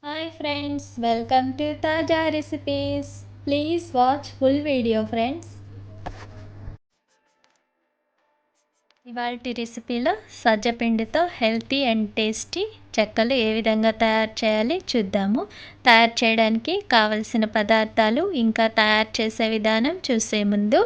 Hi friends, welcome to Taja Recipes. Please watch full video friends. ఇవాల్టి రెసిపీలో సజ్జపిండితో healthy and tasty చెక్కలు ఏ విధంగా తయారు చేయాలి చూద్దాము. తయారు చేయడానికి కావలసిన పదార్థాలు ఇంకా తయారు చేసే విధానం చూసే ముందు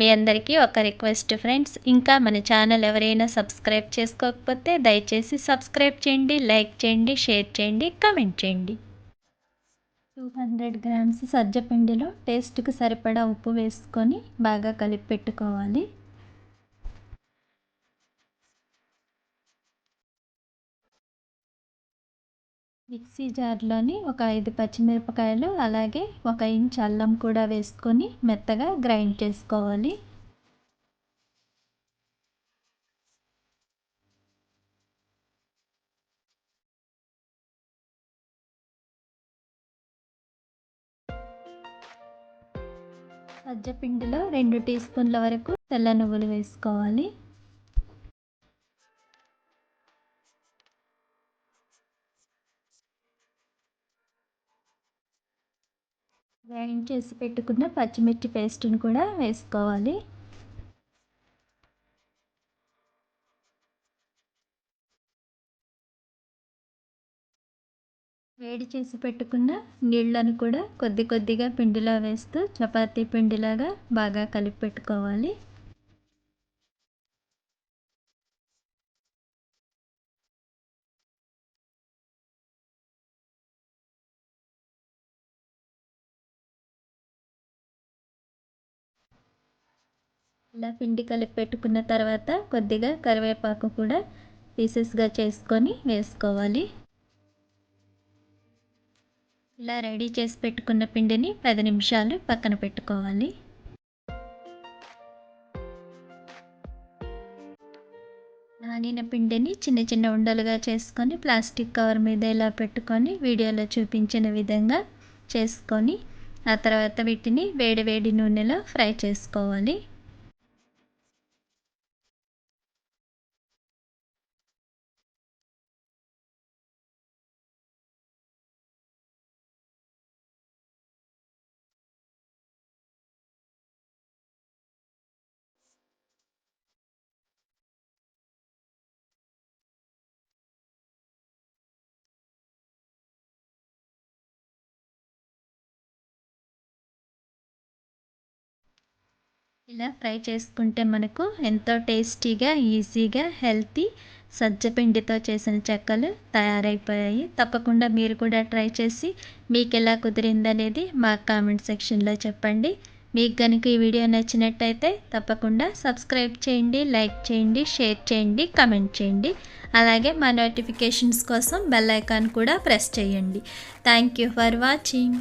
మీ అందరికీ ఒక రిక్వెస్ట్ ఫ్రెండ్స్, ఇంకా మన ఛానల్ ఎవరైనా సబ్స్క్రైబ్ చేసుకోకపోతే దయచేసి సబ్స్క్రైబ్ చేయండి, లైక్ చేయండి, షేర్ చేయండి, కామెంట్ చేయండి. 200 గ్రామ్స్ సజ్జపిండిలో టేస్ట్కి సరిపడా ఉప్పు వేసుకొని బాగా కలిపి పెట్టుకోవాలి. మిక్సీ జార్లోని ఒక 5 పచ్చిమిరపకాయలు అలాగే 1 ఇంచ్ అల్లం కూడా వేసుకొని మెత్తగా గ్రైండ్ చేసుకోవాలి. సజ్జపిండిలో 2 టీ స్పూన్ల వరకు తెల్ల నువ్వులు వేసుకోవాలి. గ్రైండ్ చేసి పెట్టుకున్న పచ్చిమిర్చి పేస్ట్ని కూడా వేసుకోవాలి. వేడి చేసి పెట్టుకున్న నీళ్ళను కూడా కొద్ది కొద్దిగా పిండిలో వేస్తూ చపాతీ పిండిలాగా బాగా కలిపి పెట్టుకోవాలి. ఇలా పిండి కలిపి పెట్టుకున్న తర్వాత కొద్దిగా కరివేపాకు కూడా పీసెస్గా చేసుకొని వేసుకోవాలి. ఇలా రెడీ చేసి పెట్టుకున్న పిండిని 10 నిమిషాలు పక్కన పెట్టుకోవాలి. నానిన పిండిని చిన్న చిన్న ఉండలుగా చేసుకొని ప్లాస్టిక్ కవర్ మీద ఇలా పెట్టుకొని వీడియోలో చూపించిన విధంగా చేసుకొని ఆ తర్వాత వీటిని వేడి వేడి నూనెలో ఫ్రై చేసుకోవాలి. ఇలా ఫ్రై చేసుకుంటే మనకు ఎంతో టేస్టీగా, ఈజీగా, హెల్తీ సజ్జపిండితో చేసిన చెక్కలు తయారైపోయాయి. తప్పకుండా మీరు కూడా ట్రై చేసి మీకు ఎలా కుదిరిందనేది మా కామెంట్ సెక్షన్లో చెప్పండి. మీకు కనుక ఈ వీడియో నచ్చినట్టయితే తప్పకుండా సబ్స్క్రైబ్ చేయండి, లైక్ చేయండి, షేర్ చేయండి, కామెంట్ చేయండి. అలాగే మా నోటిఫికేషన్స్ కోసం బెల్ ఐకాన్ కూడా ప్రెస్ చేయండి. Thank you for watching.